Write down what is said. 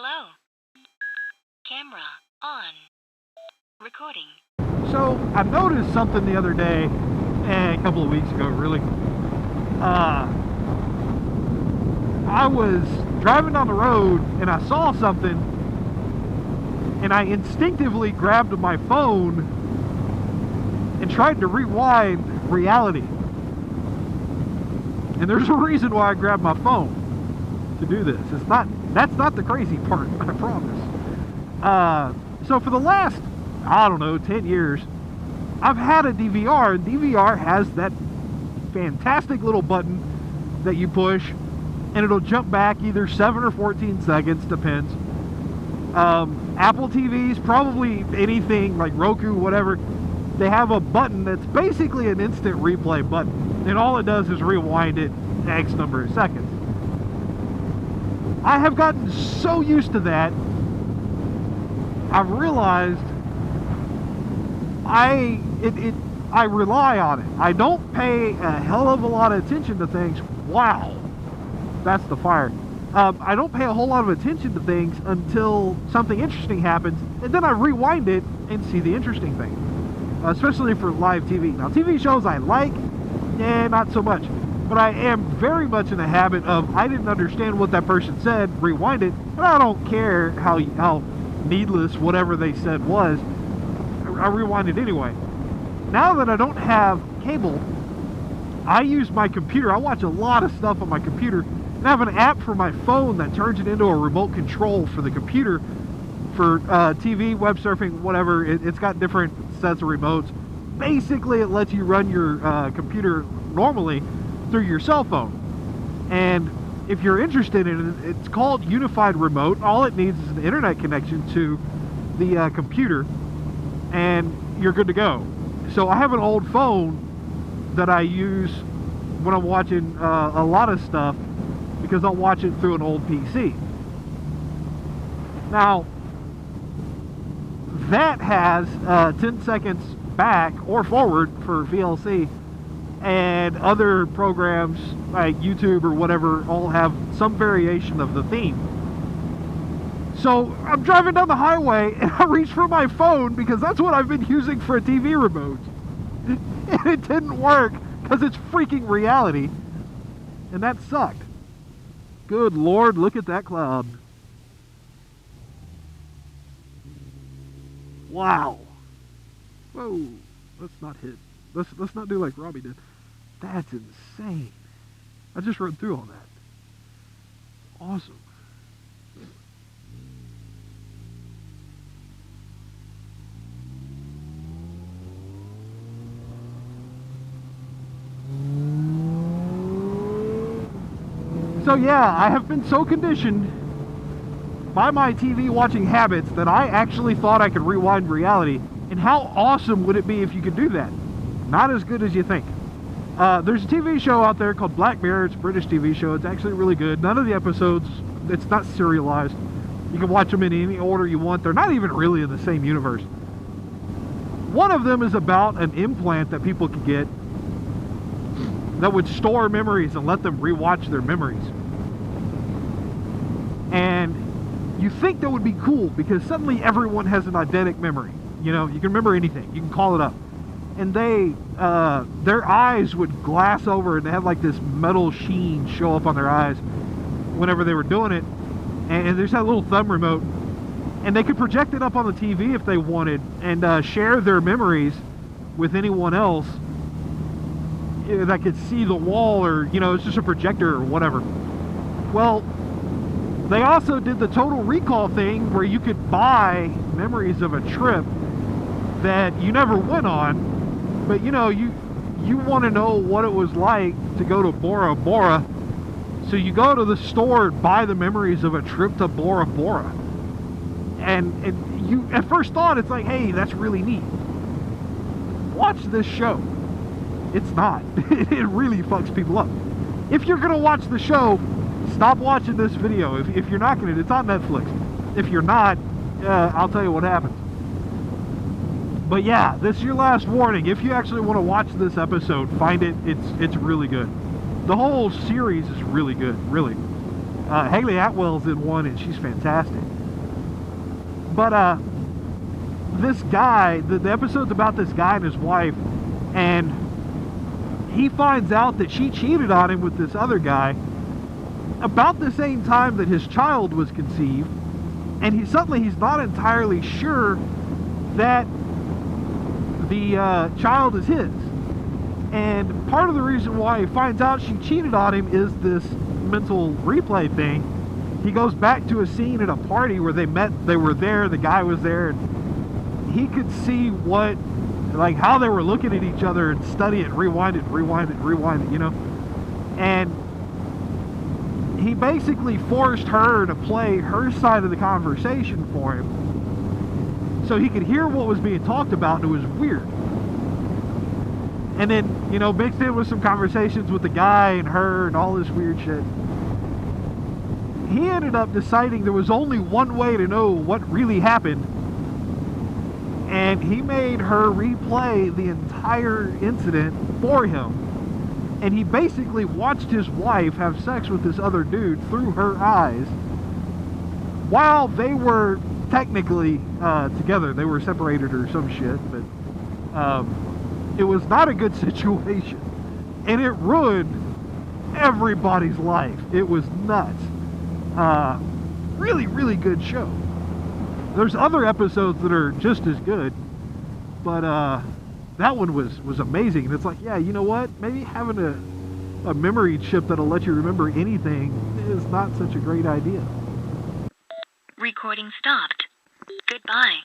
Hello. Camera on. Recording. So I noticed something the other day, a couple of weeks ago really. I was driving down the road and I saw something and I instinctively grabbed my phone and tried to rewind reality. And there's a reason why I grabbed my phone to do this. That's not the crazy part, I promise. So for the last, I don't know, 10 years, I've had a DVR, and DVR has that fantastic little button that you push, and it'll jump back either 7 or 14 seconds, depends. Apple TVs, probably anything like Roku, whatever, they have a button that's basically an instant replay button, and all it does is rewind it X number of seconds. I have gotten so used to that, I've realized I rely on it. I don't pay a hell of a lot of attention to things. Wow, that's the fire. I don't pay a whole lot of attention to things until something interesting happens, and then I rewind it and see the interesting thing. Especially for live TV. Now, TV shows I like, not so much. But I am very much in the habit of, I didn't understand what that person said, rewind it, and I don't care how needless whatever they said was, I rewind it anyway. Now that I don't have cable, I use my computer. I watch a lot of stuff on my computer, and I have an app for my phone that turns it into a remote control for the computer for TV, web surfing, whatever. It's got different sets of remotes. Basically, it lets you run your computer normally through your cell phone. And if you're interested in it, it's called Unified Remote. All it needs is an internet connection to the computer, and you're good to go. So I have an old phone that I use when I'm watching a lot of stuff, because I'll watch it through an old PC. Now, that has 10 seconds back or forward for VLC, and other programs like YouTube or whatever all have some variation of the theme. So I'm driving down the highway and I reach for my phone because that's what I've been using for a TV remote, and it didn't work because it's freaking reality, and that sucked. Good Lord, look at that cloud. Wow. Whoa, let's not hit. Let's not do like Robbie did. That's insane. I just rode through all that. Awesome. So yeah, I have been so conditioned by my TV watching habits that I actually thought I could rewind reality. And how awesome would it be if you could do that? Not as good as you think. There's a TV show out there called Black Mirror. It's a British TV show. It's actually really good. None of the episodes, it's not serialized. You can watch them in any order you want. They're not even really in the same universe. One of them is about an implant that people could get that would store memories and let them rewatch their memories. And you think that would be cool because suddenly everyone has an eidetic memory. You know, you can remember anything. You can call it up. And their eyes would glass over, and they had like this metal sheen show up on their eyes whenever they were doing it. And there's that little thumb remote, and they could project it up on the TV if they wanted, and share their memories with anyone else that could see the wall, or, you know, it's just a projector or whatever. Well, they also did the Total Recall thing where you could buy memories of a trip that you never went on, but you know, you want to know what it was like to go to Bora Bora, so you go to the store and buy the memories of a trip to Bora Bora. And you at first thought, it's like, hey, that's really neat. Watch this show. It's not. It really fucks people up. If you're gonna watch the show, stop watching this video. If you're not gonna, it's on Netflix. If you're not, I'll tell you what happens. But yeah, this is your last warning. If you actually want to watch this episode, find it. It's really good. The whole series is really good, really. Haley Atwell's in one, and she's fantastic. But this guy, the episode's about this guy and his wife, and he finds out that she cheated on him with this other guy about the same time that his child was conceived, and he's not entirely sure that the child is his. And part of the reason why he finds out she cheated on him is this mental replay thing. He goes back to a scene at a party where they met, they were there, the guy was there, and he could see how they were looking at each other and study it, rewind it, you know? And he basically forced her to play her side of the conversation for him so he could hear what was being talked about, and it was weird. And then, you know, mixed in with some conversations with the guy and her and all this weird shit, he ended up deciding there was only one way to know what really happened, and he made her replay the entire incident for him. And he basically watched his wife have sex with this other dude through her eyes while they were technically together. They were separated or some shit, but it was not a good situation, and it ruined everybody's life. It was nuts. Really, really good show. There's other episodes that are just as good, but that one was amazing. And it's like, yeah, you know what? Maybe having a memory chip that'll let you remember anything is not such a great idea. Recording stopped. Goodbye.